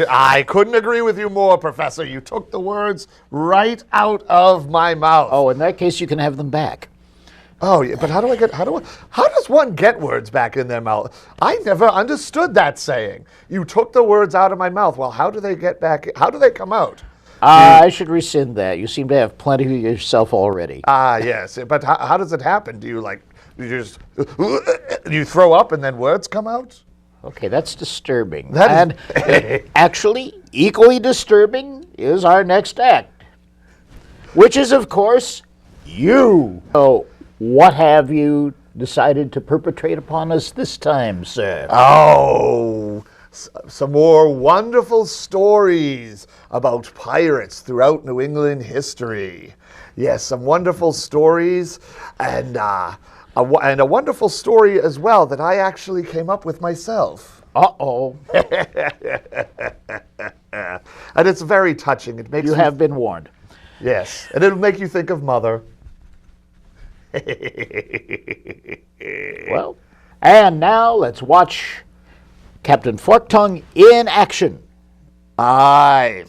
I couldn't agree with you more, Professor. You took the words right out of my mouth. Oh, in that case, you can have them back. Oh, yeah, but how does one get words back in their mouth? I never understood that saying. You took the words out of my mouth. Well, how do they get back? How do they come out? I should rescind that. You seem to have plenty of yourself already. Yes, but how does it happen? Do you just you throw up and then words come out? Okay, that's disturbing. And actually, equally disturbing is our next act, which is, of course, you. So, what have you decided to perpetrate upon us this time, sir? Oh, some more wonderful stories about pirates throughout New England history. Yes, some wonderful stories, and a wonderful story as well that I actually came up with myself. Uh-oh. And it's very touching. It makes you have been warned. Yes, and it'll make you think of Mother. Well, and now let's watch Captain Forktongue in action. Aye.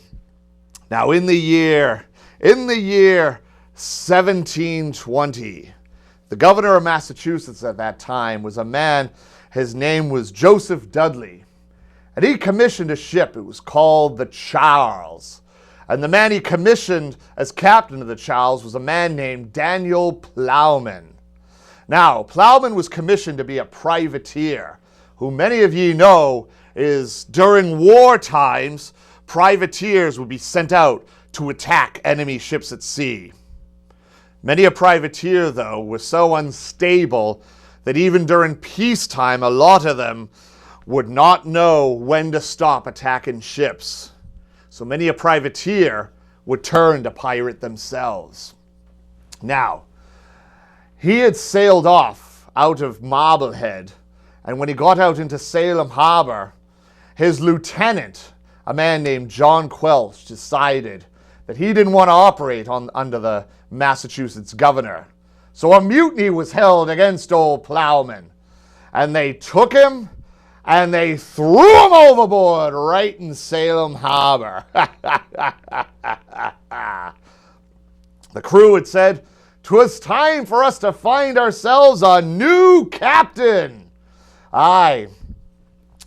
Now in the year 1720, the governor of Massachusetts at that time was a man, his name was Joseph Dudley, and he commissioned a ship. It was called the Charles. And the man he commissioned as captain of the Charles was a man named Daniel Plowman. Now, Plowman was commissioned to be a privateer, who many of ye know is during war times, privateers would be sent out to attack enemy ships at sea. Many a privateer, though, was so unstable that even during peacetime, a lot of them would not know when to stop attacking ships. So many a privateer would turn to pirate themselves. Now, he had sailed off out of Marblehead, and when he got out into Salem Harbor, his lieutenant, a man named John Quelch, decided that he didn't want to operate under the Massachusetts governor. So a mutiny was held against old Plowman, and they took him and they threw him overboard right in Salem Harbor. The crew had said, "'Twas time for us to find ourselves a new captain." Aye.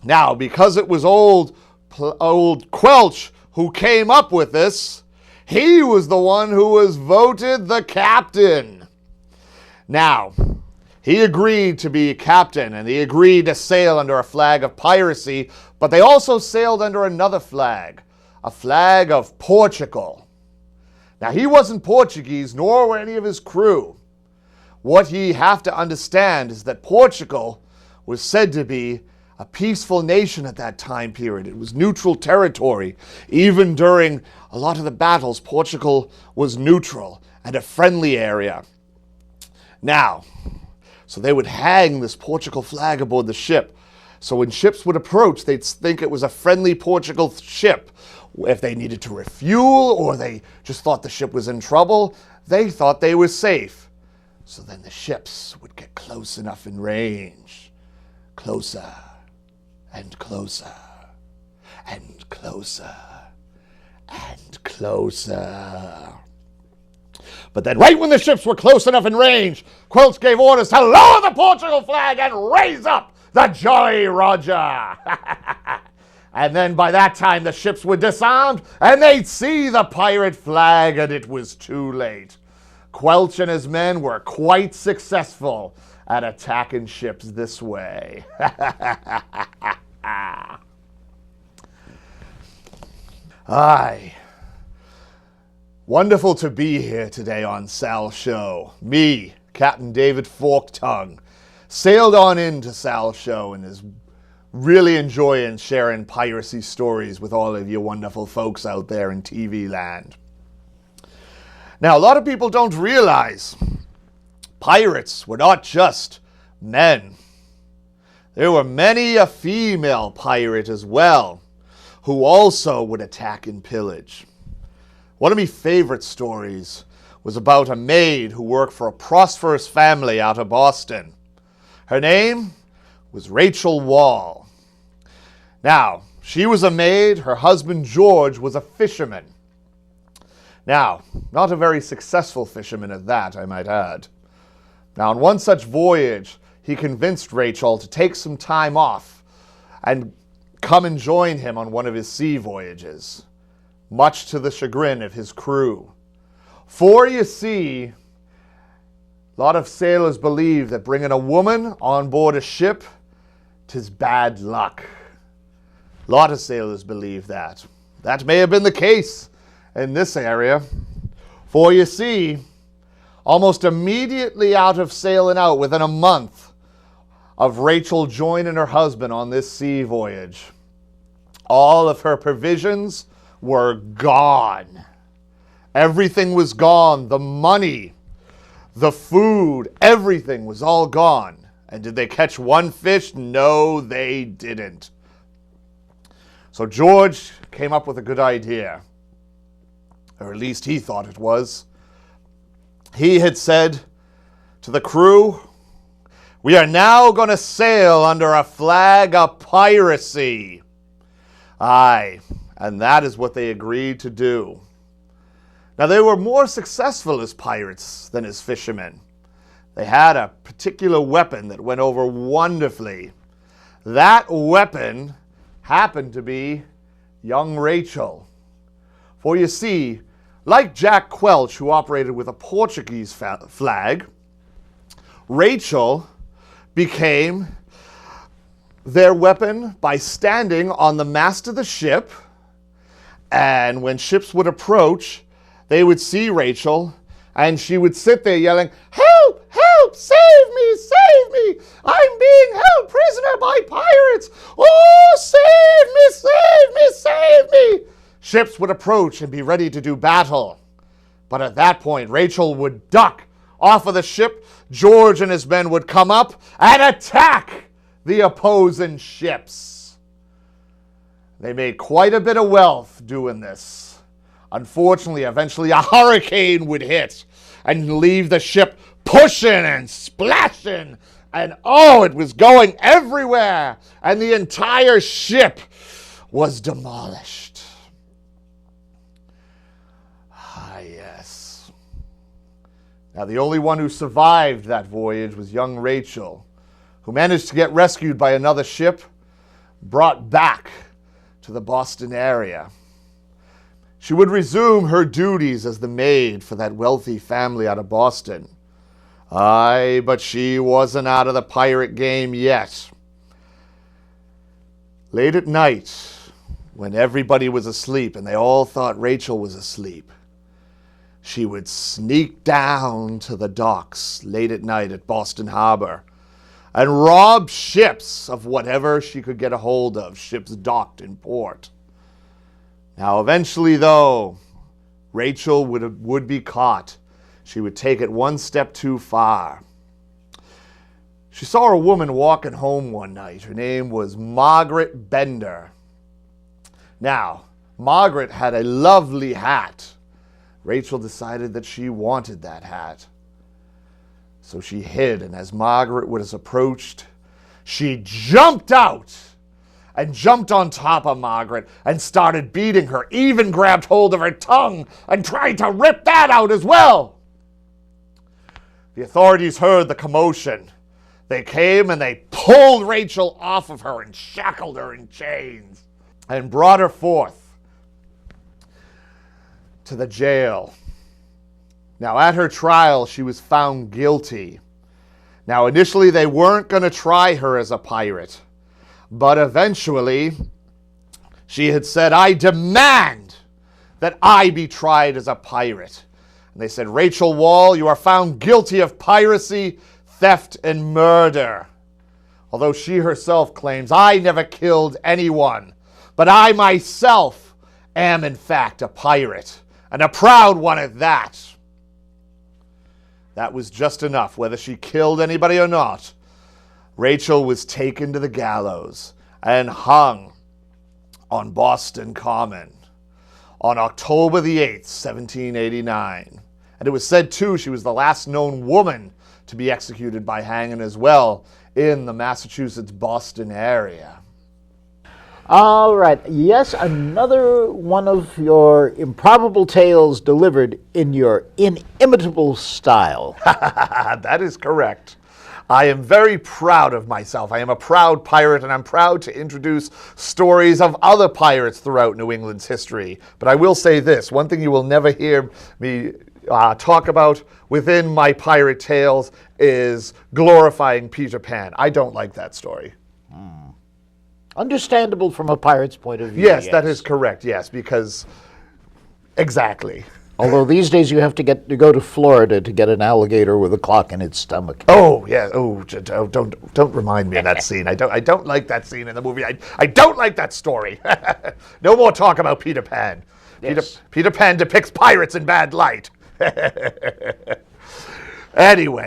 Now, because it was old Quelch who came up with this, he was the one who was voted the captain. Now, he agreed to be captain, and he agreed to sail under a flag of piracy, but they also sailed under another flag, a flag of Portugal. Now, he wasn't Portuguese, nor were any of his crew. What ye have to understand is that Portugal was said to be a peaceful nation at that time period. It was neutral territory. Even during a lot of the battles, Portugal was neutral and a friendly area. Now, so they would hang this Portugal flag aboard the ship. So when ships would approach, they'd think it was a friendly Portugal ship. If they needed to refuel or they just thought the ship was in trouble, they thought they were safe. So then the ships would get close enough in range. Closer and closer and closer and closer. But then right when the ships were close enough in range, Quelch gave orders to lower the Portugal flag and raise up the Jolly Roger. And then by that time the ships were disarmed and they'd see the pirate flag, and it was too late. Quelch and his men were quite successful at attacking ships this way. Aye. Wonderful to be here today on Sal's show. Me, Captain David Forktongue, sailed on into Sal's show and is really enjoying sharing piracy stories with all of you wonderful folks out there in TV land. Now, a lot of people don't realize pirates were not just men. There were many a female pirate as well, who also would attack and pillage. One of my favorite stories was about a maid who worked for a prosperous family out of Boston. Her name was Rachel Wall. Now, She was a maid. Her husband, George, was a fisherman. Now, not a very successful fisherman at that, I might add. Now, on one such voyage, he convinced Rachel to take some time off and come and join him on one of his sea voyages, much to the chagrin of his crew. For you see, a lot of sailors believe that bringing a woman on board a ship, 'tis bad luck. A lot of sailors believe that. That may have been the case in this area. For you see, almost immediately out of sailing out, within a month of Rachel joining her husband on this sea voyage, all of her provisions were gone. Everything was gone. The money, the food, everything was all gone. And did they catch one fish? No, they didn't. So George came up with a good idea, or at least he thought it was. He had said to the crew, "We are now going to sail under a flag of piracy." Aye, and that is what they agreed to do. Now, they were more successful as pirates than as fishermen. They had a particular weapon that went over wonderfully. That weapon happened to be young Rachel. For you see, like Jack Quelch, who operated with a Portuguese flag, Rachel became their weapon by standing on the mast of the ship, and when ships would approach, they would see Rachel, and she would sit there yelling, "Help! Help! Save me! Save me! I'm being held prisoner by pirates! Oh, save me! Save me! Save me!" Ships would approach and be ready to do battle. But at that point, Rachel would duck off of the ship. George and his men would come up and attack the opposing ships. They made quite a bit of wealth doing this. Unfortunately, eventually a hurricane would hit and leave the ship pushing and splashing. And oh, it was going everywhere. And the entire ship was demolished. Ah, yes. Now, the only one who survived that voyage was young Rachel, who managed to get rescued by another ship, brought back to the Boston area. She would resume her duties as the maid for that wealthy family out of Boston. Aye, but she wasn't out of the pirate game yet. Late at night, when everybody was asleep and they all thought Rachel was asleep, she would sneak down to the docks late at night at Boston Harbor and rob ships of whatever she could get a hold of, ships docked in port. Now, eventually, though, Rachel would be caught. She would take it one step too far. She saw a woman walking home one night. Her name was Margaret Bender. Now, Margaret had a lovely hat. Rachel decided that she wanted that hat. So she hid, and as Margaret was approached, she jumped out and jumped on top of Margaret and started beating her, even grabbed hold of her tongue and tried to rip that out as well. The authorities heard the commotion. They came and they pulled Rachel off of her and shackled her in chains and brought her forth to the jail. Now, at her trial, she was found guilty. Now, initially, they weren't going to try her as a pirate. But eventually, she had said, "I demand that I be tried as a pirate." And they said, "Rachel Wall, you are found guilty of piracy, theft, and murder." Although she herself claims, "I never killed anyone, but I myself am in fact a pirate, and a proud one at that." That was just enough. Whether she killed anybody or not, Rachel was taken to the gallows and hung on Boston Common on October the 8th, 1789. And it was said, too, she was the last known woman to be executed by hanging as well in the Massachusetts Boston area. All right. Yes, another one of your improbable tales delivered in your inimitable style. That is correct. I am very proud of myself. I am a proud pirate, and I'm proud to introduce stories of other pirates throughout New England's history. But I will say this, one thing you will never hear me talk about within my pirate tales is glorifying Peter Pan. I don't like that story. Understandable from a pirate's point of view. Yes, that is correct. Yes, because exactly. Although these days you have to go to Florida to get an alligator with a clock in its stomach. Oh yeah. Oh, don't remind me of that scene. I don't like that scene in the movie. I don't like that story. No more talk about Peter Pan. Yes. Peter Pan depicts pirates in bad light. Anyway.